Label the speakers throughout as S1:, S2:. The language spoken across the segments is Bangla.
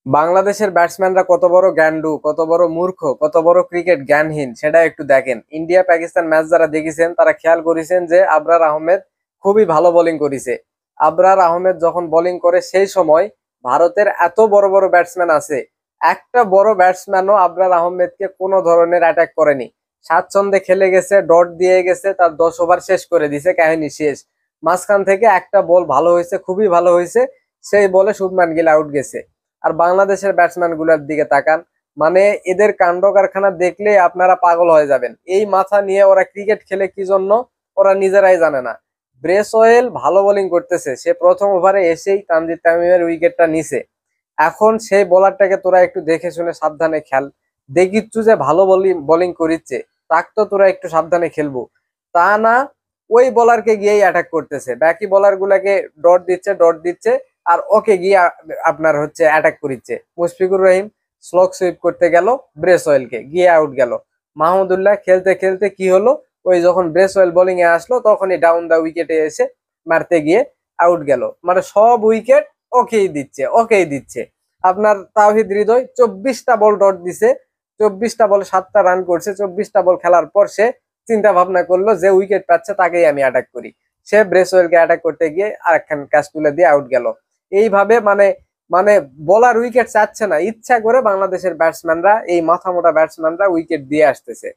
S1: বাংলাদেশের ব্যাটসম্যানরা কত বড় গান্ডু, কত বড় মূর্খ, কত বড় ক্রিকেট জ্ঞানহীন সেটা একটু দেখেন। ইন্ডিয়া পাকিস্তান ম্যাচ যারা দেখেছেন তারা খেয়াল করেছেন যে আবরার আহমেদ খুবই ভালো বোলিং করেছে। আবরার আহমেদ যখন বোলিং করে সেই সময় ভারতের এত বড় বড় ব্যাটসম্যান আছে, একটা বড় ব্যাটসম্যানও আবরার আহমেদকে কোনো ধরনের অ্যাটাক করেনি। স্বাচ্ছন্দ্যে খেলে গেছে, ডট দিয়ে গেছে, তার 10 ওভার শেষ করে দিছে, কাহিনী শেষ। মাঝখান থেকে একটা বল ভালো হয়েছে, খুবই ভালো হয়েছে, সেই বলে শুভমান গিল আউট গেছে। আর বাংলাদেশের ব্যাটসম্যান গুলার দিকে তাকান, মানে এদের কাণ্ড কারখানা দেখলে আপনারা পাগল হয়ে যাবেন। এই মাথা নিয়ে ওরা ক্রিকেট খেলে কি জন্য ওরা নিজেরাই জানে না। ব্রেসওয়েল ভালো বোলিং করতেছে, সে প্রথম ওভারে এসেই তানজিদ তামিমের উইকেটটা নিছে। এখন সেই বোলারটাকে তোরা একটু দেখে শুনে সাবধানে খেল। দেখিচ্ছু যে ভালো বোলিং করিচ্ছে, তাক তো তোরা একটু সাবধানে খেলবো। তা না, ওই বোলারকে গিয়েই অ্যাটাক করতেছে, বাকি বোলার গুলাকে ডট দিচ্ছে আর ওকে গিয়ে আপনার হচ্ছে অ্যাটাক করিচ্ছে। মুশফিকুর রহিম স্লগ সুইপ করতে গেল, ব্রেসওয়েলকে গিয়ে আউট গেল। মাহমুদুল্লাহ খেলতে খেলতে কি হলো, ওই যখন ব্রেসওয়েল বোলিং এ আসলো তখনই ডাউন দা উইকেটে এসে মারতে গিয়ে আউট গেল। মানে সব উইকেট ওকেই দিচ্ছে। আপনার তাওহিদ হৃদয় 24টা বল ডট দিছে, 24টা বলে 7টা রান করছে। 24টা বল খেলার পর সে চিন্তা ভাবনা করলো যে উইকেট পাচ্ছে তাকেই আমি অ্যাটাক করি। সে ব্রেসওয়েলকে অ্যাটাক করতে গিয়ে আরেকখান ক্যাচ তুলে দিয়ে আউট গেল। এইভাবে মানে মানে বলার উইকেট চাচ্ছে না, ইচ্ছা করে বাংলাদেশের ব্যাটসম্যানরা, এই মাথা মোটা ব্যাটসম্যানরা উইকেট দিয়ে আসতেছে।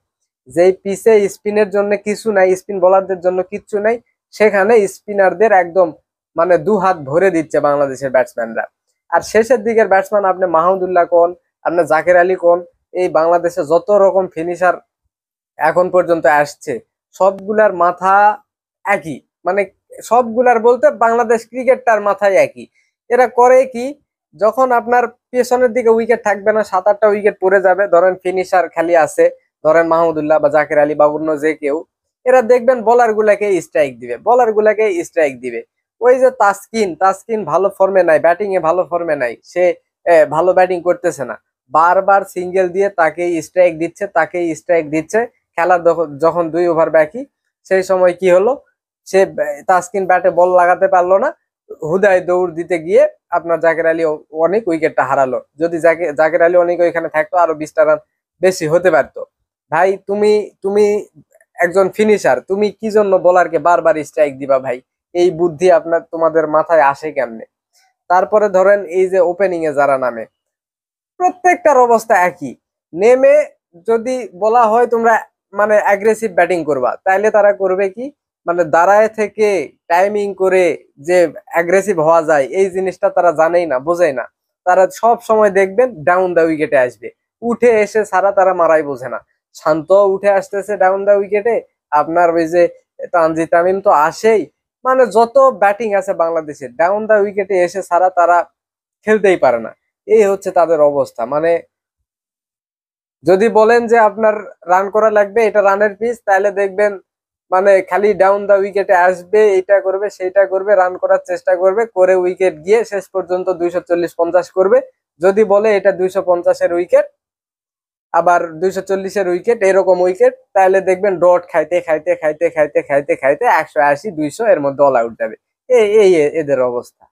S1: যেই পিচে স্পিনের জন্য কিছু নাই, স্পিন বোলারদের জন্য কিচ্ছু নাই, সেখানে স্পিনারদের একদম মানে দু হাত ভরে দিচ্ছে বাংলাদেশের ব্যাটসম্যানরা। আর শেষের দিকের ব্যাটসম্যান আপনি মাহমুদুল্লাহ কোন, আপনি জাকের আলী কোন, এই বাংলাদেশে যত রকম ফিনিশার এখন পর্যন্ত আসছে সবগুলার মাথা একই। মানে সবগুলার বলতে বাংলাদেশ ক্রিকেটটার মাথায় একই। এরা করে কি, যখন আপনার পেছনের দিকে উইকেট থাকবে না, 7-8টা উইকেট পড়ে যাবে, ধরেন ফিনিশার খালি আছে, ধরেন মাহমুদুল্লাহ বা জাকের আলী বা অন্য যে কেউ, এরা দেখবেন বলার গুলাকে স্ট্রাইক দিবে। ওই যে তাসকিন তাসকিন ভালো ফর্মে নাই, ব্যাটিং এ ভালো ফর্মে নাই, সে ভালো ব্যাটিং করতেছে না, বারবার সিঙ্গেল দিয়ে তাকেই স্ট্রাইক দিচ্ছে। খেলা যখন 2 ওভার বাকি, সেই সময় কি হলো, সে তাসকিন ব্যাটে বল লাগাতে পারলো না, হুদায় দৌড় দিতে গিয়ে আপনার জাকের আলী অনেক উইকেটটা হারালো। যদি জাকের আলী অনেক ওইখানে থাকতো আরো 20টা রান বেশি হতে পারতো। ভাই তুমি তুমি একজন ফিনিশার, তুমি কি জন্য বোলারকে বারবার স্ট্রাইক দিবা ভাই? এই বুদ্ধি তোমাদের মাথায় আসে কেমনে? তারপরে ধরেন এই যে ওপেনিং এ যারা নামে, প্রত্যেকটার অবস্থা একই। নেমে যদি বলা হয় তোমরা মানে অ্যাগ্রেসিভ ব্যাটিং করবা, তাইলে তারা করবে কি, মানে দাঁড়ায় থেকে টাইমিং করে যে অ্যাগ্রেসিভ হওয়া যায় এই জিনিসটা তারা জানেই না, বোঝেই না। তারা সব সময় দেখবেন ডাউন দা উইকেটে আসবে, উঠে এসে সারা তারা মারাই বোঝে না। শান্ত উঠে আসতেছে ডাউন দা উইকেটে, আপনার ওই যে তানজিদ তামিম তো আসেই। মানে যত ব্যাটিং আছে বাংলাদেশের ডাউন দা উইকেটে এসে সারা তারা খেলতেই পারে না। এই হচ্ছে তাদের অবস্থা। মানে যদি বলেন যে আপনার রান করা লাগবে, এটা রানের পিচ, তাহলে দেখবেন মানে খালি ডাউন দা উইকেটে আসবে, এটা করবে সেইটা করবে, রান করার চেষ্টা করবে, করে উইকেট গিয়ে শেষ পর্যন্ত 240-50 করবে। যদি বলে এটা 250-এর উইকেট, আবার 240-এর উইকেট, এরকম উইকেট, তাহলে দেখবেন ডট খাইতে খাইতে খাইতে খাইতে খাইতে খাইতে 180-200 এর মধ্যে অল আউট যাবে। এই এই এদের অবস্থা।